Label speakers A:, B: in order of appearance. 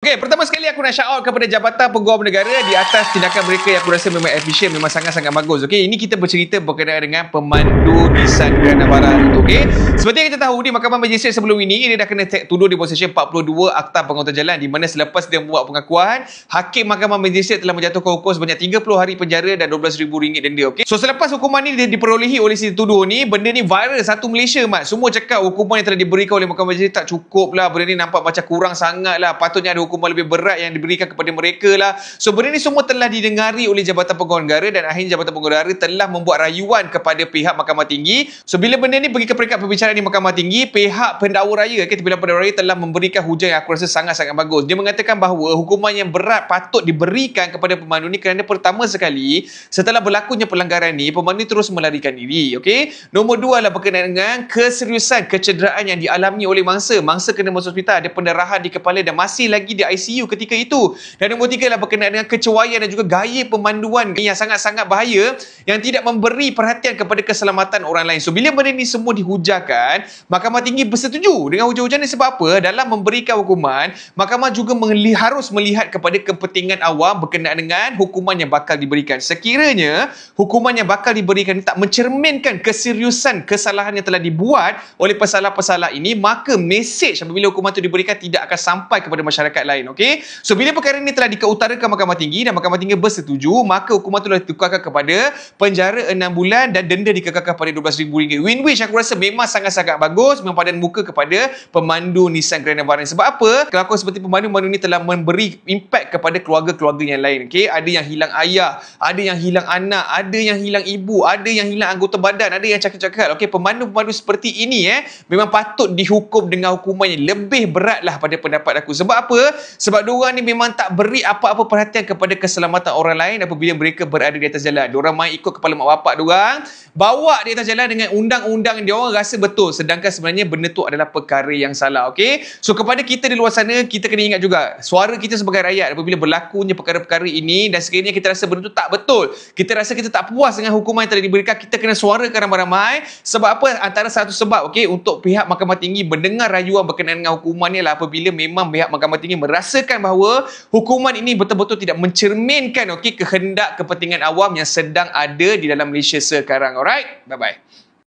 A: Okey, pertama sekali aku nak shout out kepada Jabatan Peguam Negara di atas tindakan mereka yang aku rasa memang efisien, memang sangat-sangat bagus. Okey, ini kita bercerita berkenaan dengan pemandu Nissan Grand Navara itu. Okey, seperti yang kita tahu di Mahkamah Magistrate sebelum ini, dia dah kena tuduh di bawah Seksyen 42 Akta Pengurutan Jalan, di mana selepas dia membuat pengakuan, Hakim Mahkamah Magistrate telah menjatuhkan hukum sebanyak 30 hari penjara dan RM12,000 denda. Okey, so selepas hukuman ni dia diperolehi oleh si tuduh ni, benda ni viral satu Malaysia, mat. Semua cakap hukuman yang telah diberikan oleh Mahkamah Magistrate tak cukup lah, benda ni nampak macam kurang sangat lah, patutnya ada hukuman lebih berat yang diberikan kepada mereka lah. So benda ni semua telah didengari oleh Jabatan Peguam Negara, dan akhirnya Jabatan Peguam Negara telah membuat rayuan kepada pihak Mahkamah Tinggi. So bila benda ni pergi ke peringkat pembicaraan di Mahkamah Tinggi, pihak pendakwa raya, Timbalan Pendakwa Raya telah memberikan hujah yang aku rasa sangat-sangat bagus. Dia mengatakan bahawa hukuman yang berat patut diberikan kepada pemandu ni kerana pertama sekali, setelah berlakunya pelanggaran ni, pemandu ni terus melarikan diri. Okey. Nombor dua adalah berkenaan dengan keseriusan kecederaan yang dialami oleh mangsa. Mangsa kena masuk hospital, ada pendarahan di kepala dan masih lagi di ICU ketika itu. Dan nombor tiga adalah berkenaan dengan kecewayan dan juga gaya pemanduan yang sangat-sangat bahaya yang tidak memberi perhatian kepada keselamatan orang lain. So bila benda ni semua dihujahkan, Mahkamah Tinggi bersetuju dengan hujah-hujah ni. Sebab apa? Dalam memberikan hukuman, Mahkamah juga harus melihat kepada kepentingan awam berkenaan dengan hukuman yang bakal diberikan. Sekiranya hukuman yang bakal diberikan tak mencerminkan keseriusan kesalahan yang telah dibuat oleh pesalah-pesalah ini, maka mesej apabila hukuman itu diberikan tidak akan sampai kepada masyarakat lain. Okey? So bila perkara ini telah dikeutarakan Mahkamah Tinggi dan Mahkamah Tinggi bersetuju, maka hukuman itu telah ditukarkan kepada penjara 6 bulan dan denda dikekalkan kepada RM12,000. Win which aku rasa memang sangat-sangat bagus, memang padan muka kepada pemandu Nissan Grand Navara. Sebab apa? Kelakuan seperti pemandu ni telah memberi impak kepada keluarga-keluarga yang lain. Okey, ada yang hilang ayah, ada yang hilang anak, ada yang hilang ibu, ada yang hilang anggota badan, ada yang cakap-cakap. Okey, pemandu-pemandu seperti ini memang patut dihukum dengan hukuman yang lebih berat lah pada pendapat aku. Sebab apa? Sebab diorang ni memang tak beri apa-apa perhatian kepada keselamatan orang lain apabila mereka berada di atas jalan. Diorang main ikut kepala mak bapak diorang, bawa di atas jalan dengan undang-undang yang diorang rasa betul, sedangkan sebenarnya benda tu adalah perkara yang salah. Okey, so kepada kita di luar sana, kita kena ingat juga suara kita sebagai rakyat apabila berlakunya perkara-perkara ini, dan sekiranya kita rasa benda tu tak betul, kita rasa kita tak puas dengan hukuman yang telah diberikan, kita kena suarakan ramai-ramai. Sebab apa? Antara satu sebab untuk pihak Mahkamah Tinggi mendengar rayuan berkenaan dengan hukuman ni lah apabila memang pihak Mahkamah Tinggi merasakan bahawa hukuman ini betul-betul tidak mencerminkan kehendak kepentingan awam yang sedang ada di dalam Malaysia sekarang. Alright, bye-bye.